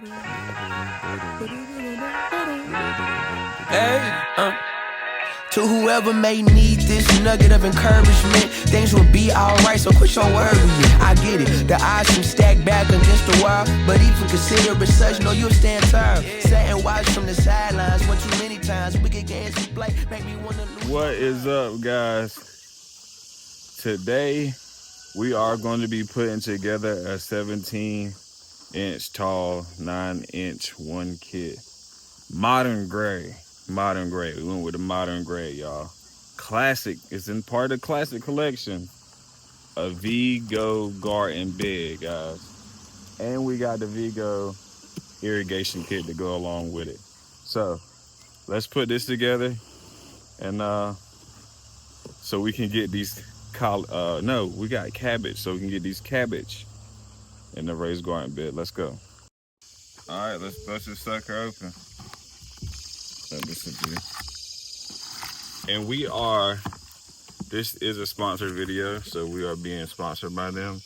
Hey, to whoever may need this nugget of encouragement, things will be alright, so quit your worrying. I get it, the odds seem stacked back against the wall, but even consider it such, know you'll stand tall. Sit and watch from the sidelines, one too many times, wicked games we play, make me wanna lose. What is up, guys? Today, we are going to be putting together a 17-inch tall, 9-inch one kit. Modern gray. We went with the modern gray, y'all. Classic. It's in part of the classic collection. A Vego Garden bed, guys. And we got the Vego irrigation kit to go along with it. So let's put this together, and so we can get these we got cabbage, so we can get these cabbage in the raised garden bed. Let's go. All right, let's bust this sucker open. Let me see. And this is a sponsored video, so we are being sponsored by them,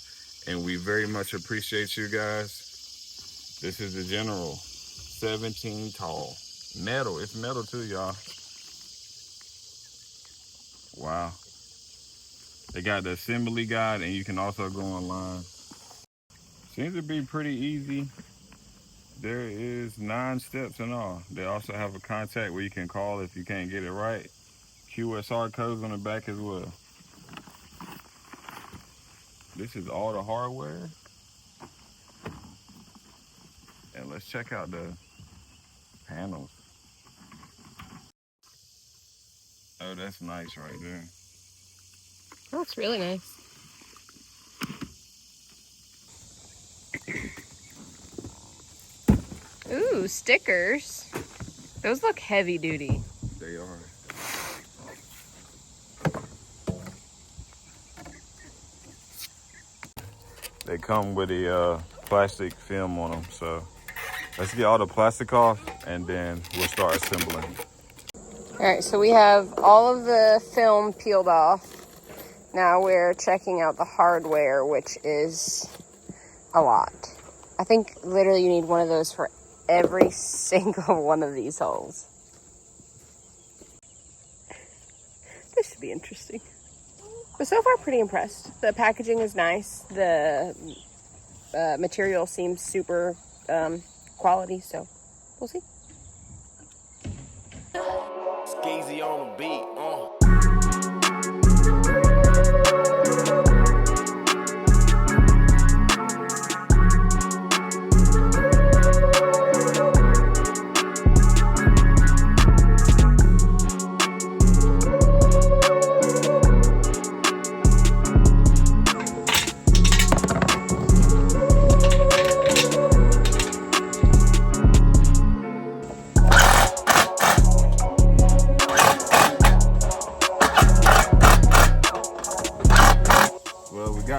and we very much appreciate you guys. This is the General 17 tall metal. It's metal too, y'all. Wow. They got the assembly guide, and you can also go online. Seems to be pretty easy. There is 9 steps in all. They also have a contact where you can call if you can't get it right. QSR codes on the back as well. This is all the hardware. And let's check out the panels. Oh, that's nice right there. That's really nice. Ooh, stickers. Those look heavy duty. They are. They come with a plastic film on them, so let's get all the plastic off and then we'll start assembling. All right, so we have all of the film peeled off. Now we're checking out the hardware, which is a lot. I think literally you need one of those for every single one of these holes. This should be interesting. But so far, pretty impressed. The packaging is nice. The material seems super quality, so we'll see. Skeezy on the beat,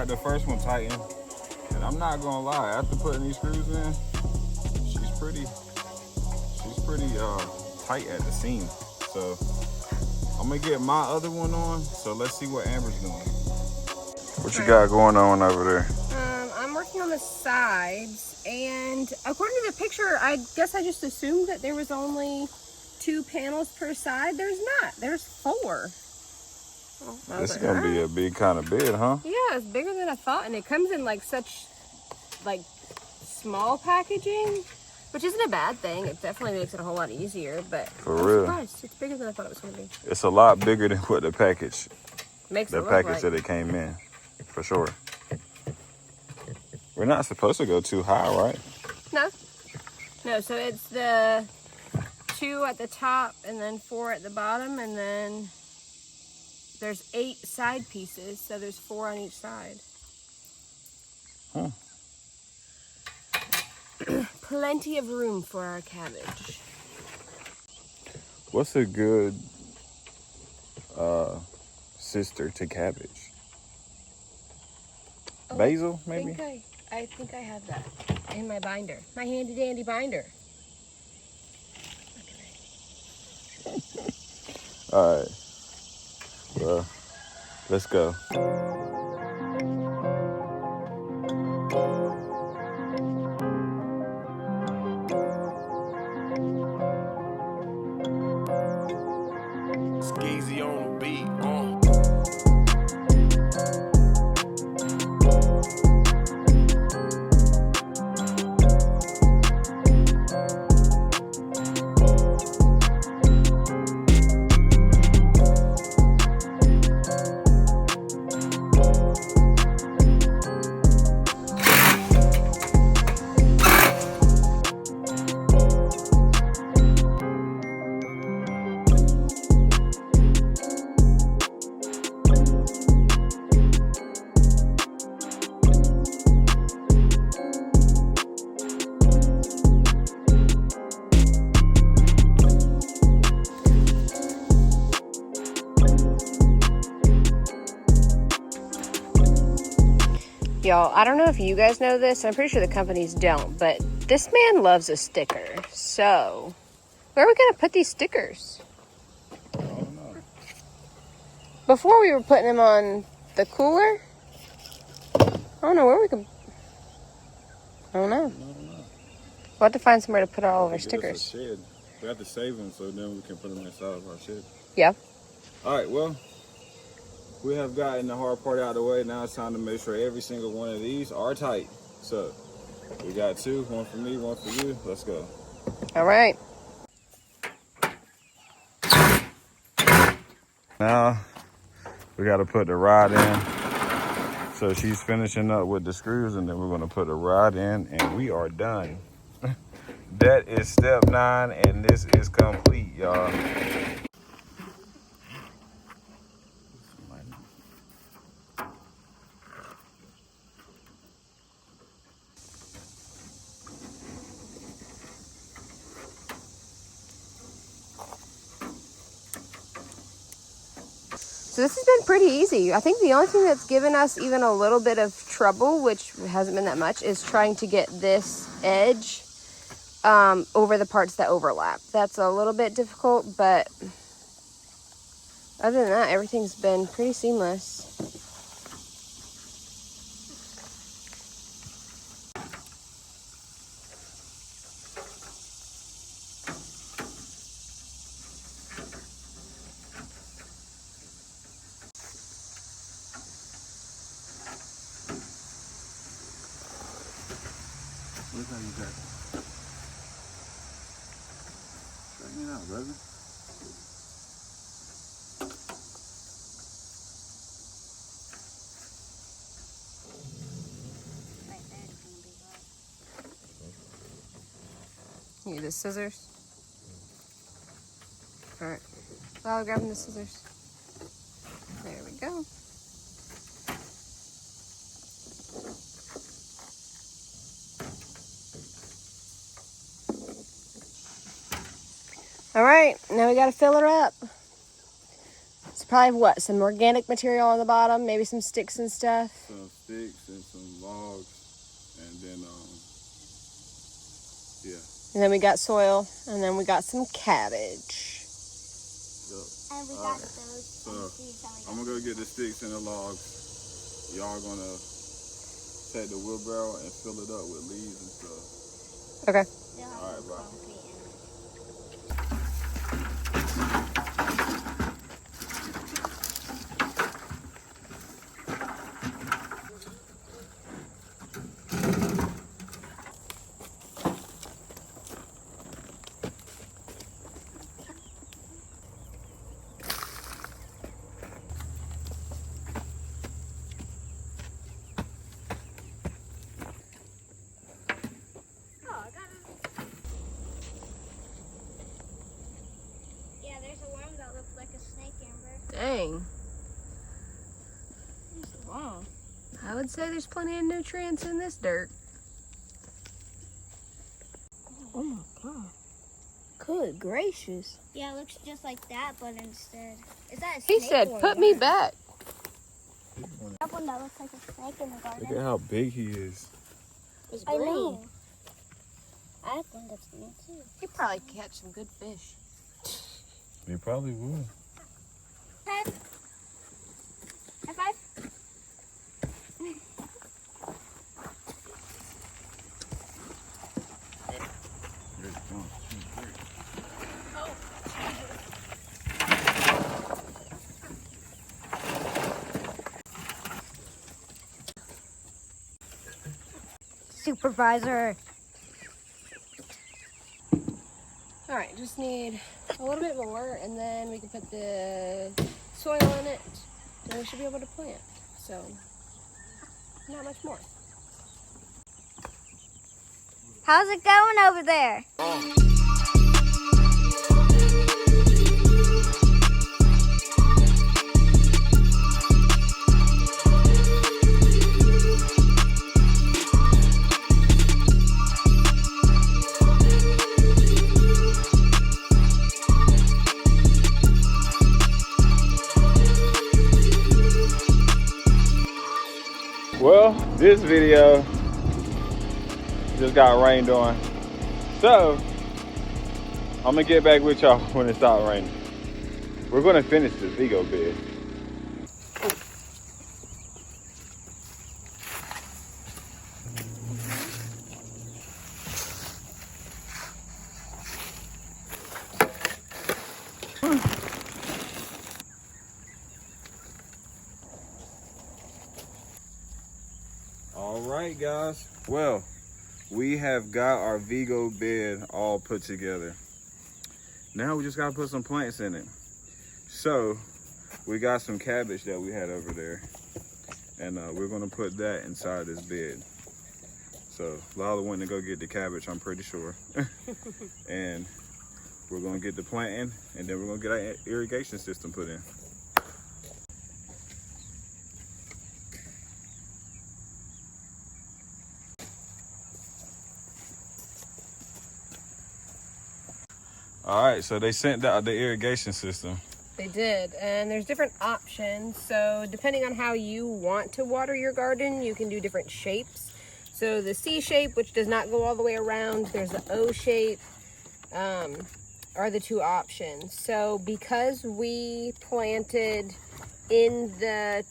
The first one tightened, and I'm not gonna lie, after putting these screws in, she's pretty tight at the seam. So I'm gonna get my other one on, so let's see what Amber's doing. What you got going on over there? I'm working on the sides, and according to the picture, I guess I just assumed that there was only 2 panels per side. There's not. There's 4. This is gonna be a big kind of bed, huh? Yeah, it's bigger than I thought, and it comes in such small packaging, which isn't a bad thing. It definitely makes it a whole lot easier, but for real, surprised. It's bigger than I thought it was gonna be. It's a lot bigger than what the package that it came in, for sure. We're not supposed to go too high, right? No. So it's the 2 at the top, and then 4 at the bottom, and then there's 8 side pieces, so there's 4 on each side. Huh. Plenty of room for our cabbage. What's a good sister to cabbage? Basil, maybe? I think I have that in my binder. My handy dandy binder. All right. Well, let's go. Y'all, I don't know if you guys know this. I'm pretty sure the companies don't, but this man loves a sticker. So, where are we going to put these stickers? I don't know. Before we were putting them on the cooler. I don't know where we could. I don't know. We'll have to find somewhere to put all of our stickers. Shed. We have to save them so then we can put them inside of our shed. Yeah. All right, well, we have gotten the hard part out of the way. Now it's time to make sure every single one of these are tight. So we got 2, one for me, one for you. Let's go. All right. Now we got to put the rod in. So she's finishing up with the screws, and then we're going to put the rod in, and we are done. That is step 9, and this is complete, y'all. So this has been pretty easy. I think the only thing that's given us even a little bit of trouble, which hasn't been that much, is trying to get this edge over the parts that overlap. That's a little bit difficult, but other than that, everything's been pretty seamless. Look how you got it. Straighten it out, brother. You need the scissors? All right. I'll grab the scissors. There we go. All right, now we got to fill her up. It's probably what, some organic material on the bottom, maybe some sticks and stuff. Some sticks and some logs, and then yeah. And then we got soil, and then we got some cabbage. Yep. And we got those. So I'm gonna go get the sticks and the logs. Y'all gonna take the wheelbarrow and fill it up with leaves and stuff. Okay. All right, bye. Yeah, there's a worm that looks like a snake, Amber. Dang. Wow. I would say there's plenty of nutrients in this dirt. Oh my god. Good gracious. Yeah, it looks just like that, but instead. Is that a He snake said, or a put me worm? back. That one that looks like a snake in the garden. Look at how big he is. It's I know. I think that's me too. He'd probably catch some good fish. He probably would. High five. High five. Supervisor. All right, just need a little bit more, and then we can put the soil in it, and we should be able to plant. So, not much more. How's it going over there? Well, this video just got rained on. So I'm gonna get back with y'all when it stops raining. We're gonna finish this Vego bed. All right, guys. Well, we have got our Vego bed all put together. Now we just gotta put some plants in it. So we got some cabbage that we had over there, and we're gonna put that inside this bed. So Lala went to go get the cabbage, I'm pretty sure. And we're gonna get the planting, and then we're gonna get our irrigation system put in. All right, so they sent out the irrigation system. They did, and there's different options. So depending on how you want to water your garden, you can do different shapes. So the C shape, which does not go all the way around, there's the O shape, are the two options. So because we planted in the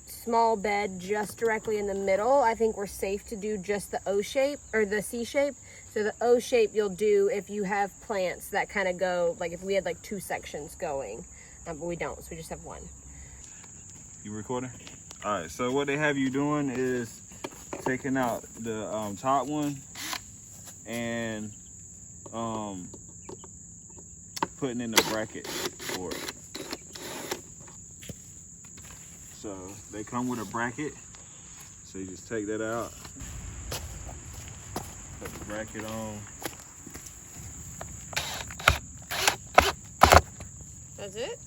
small bed just directly in the middle, I think we're safe to do just the O shape or the C shape. So the O shape you'll do if you have plants that kind of go, like if we had like two sections going, but we don't, so we just have one. You recording? All right, so what they have you doing is taking out the top one and putting in the bracket for it. So they come with a bracket, so you just take that out, put the bracket on. That's it?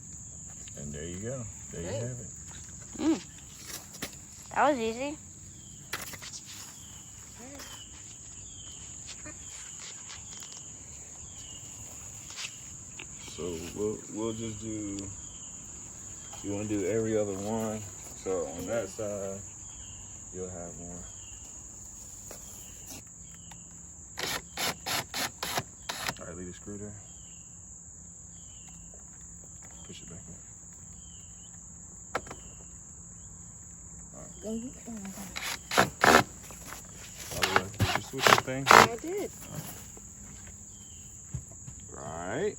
And there you go. There you have it. That was easy. So we'll just do, you want to do every other one. So on that side, you'll have one. All right, leave the screw there. Push it back up. All right. Did you switch the thing? I did. Right.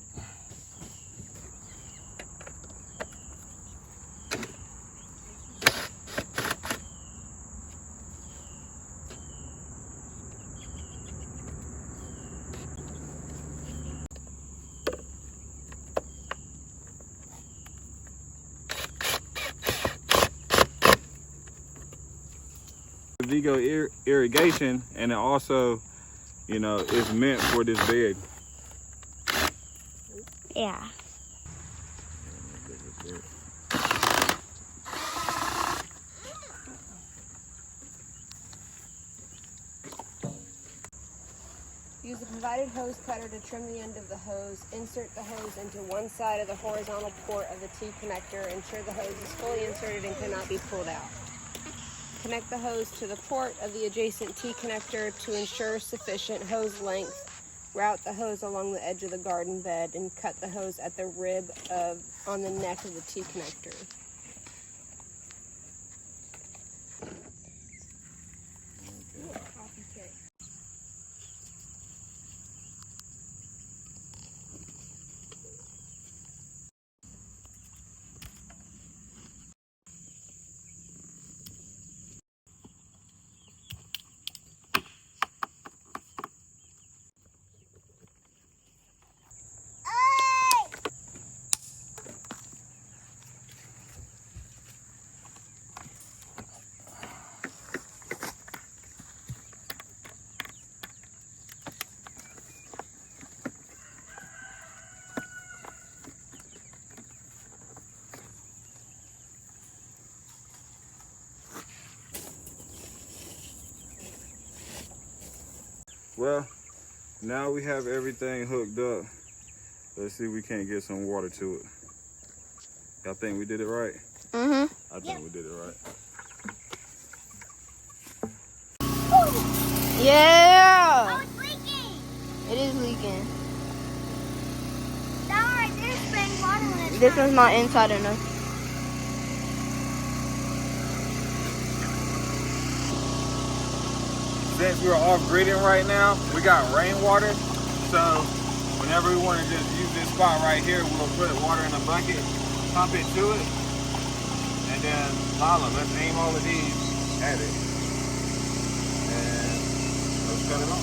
Vego irrigation, and it also, you know, is meant for this bed. Yeah. Use the provided hose cutter to trim the end of the hose. Insert the hose into one side of the horizontal port of the T connector. Ensure the hose is fully inserted and cannot be pulled out. Connect the hose to the port of the adjacent T connector to ensure sufficient hose length. Route the hose along the edge of the garden bed and cut the hose at the rib on the neck of the T connector. Well, now we have everything hooked up. Let's see if we can't get some water to it. Y'all think we did it right? Mm-hmm. I think we did it right. Yeah! Oh, it's leaking! It is leaking. That one right there is spraying water when it's This one's not inside enough. Since we're off gridding right now, we got rainwater. So whenever we want to just use this spot right here, we'll put water in a bucket, pump it to it, and then Lala, let's aim all of these at it. And let's cut it on.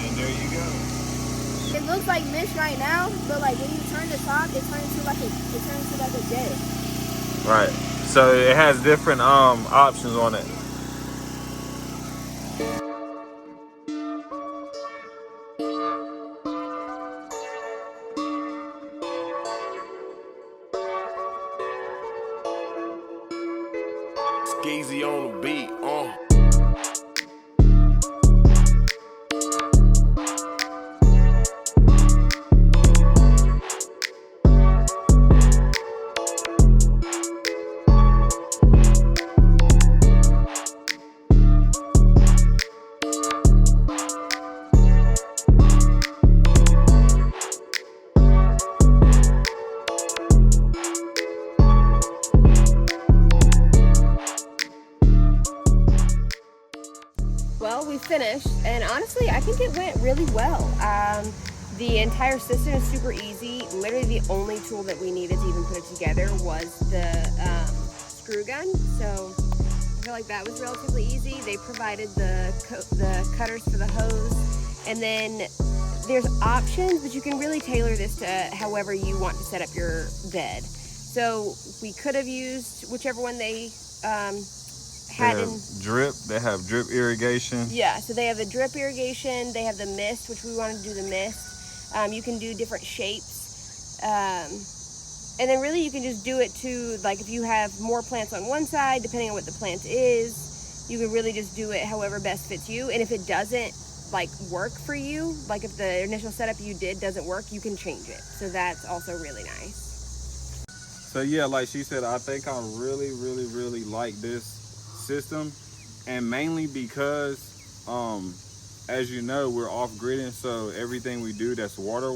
And there you go. It looks like mist right now, but like when you turn the top, it turns into like a jet. Right. So it has different options on it. Skeezy on the beat, Well, we finished, and honestly, I think it went really well. The entire system is super easy. Literally, the only tool that we needed to even put it together was the screw gun. So I feel like that was relatively easy. They provided the cutters for the hose, and then there's options, but you can really tailor this to however you want to set up your bed. So we could have used whichever one they had in drip. They have drip irrigation. Yeah, so they have the drip irrigation, they have the mist, which we wanted to do the mist. You can do different shapes. And then really you can just do it to, like if you have more plants on one side, depending on what the plant is, you can really just do it however best fits you. And if it doesn't like work for you, like if the initial setup you did doesn't work, you can change it. So that's also really nice. So yeah, like she said, I think I really like this system, and mainly because as you know, we're off gridding, so everything we do that's water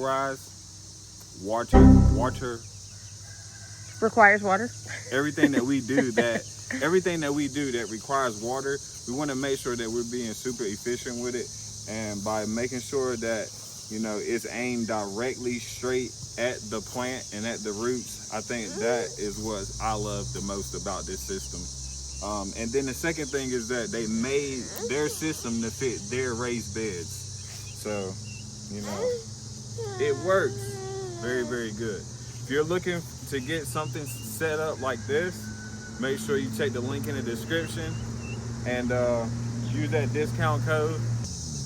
Requires water. everything that we do that requires water, we want to make sure that we're being super efficient with it, and by making sure that, you know, it's aimed directly straight at the plant and at the roots. I think that is what I love the most about this system. And then the second thing is that they made their system to fit their raised beds. So, you know, it works very good. If you're looking to get something set up like this, make sure you check the link in the description and use that discount code.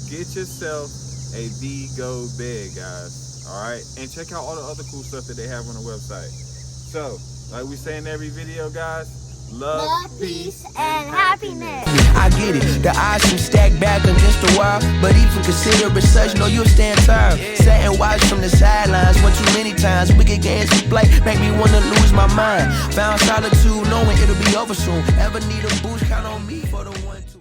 Get yourself a Vego bed, guys. All right, and check out all the other cool stuff that they have on the website. So, like we say in every video, guys, love, peace, and happiness. I get it, the odds seem stacked back against the wall, but even consider it such, no, you'll stand tall. Sat and watch from the sidelines, one too many times. Wicked games we play make me wanna lose my mind. Found solitude knowing it'll be over soon. Ever need a boost, count on me for the 1-2.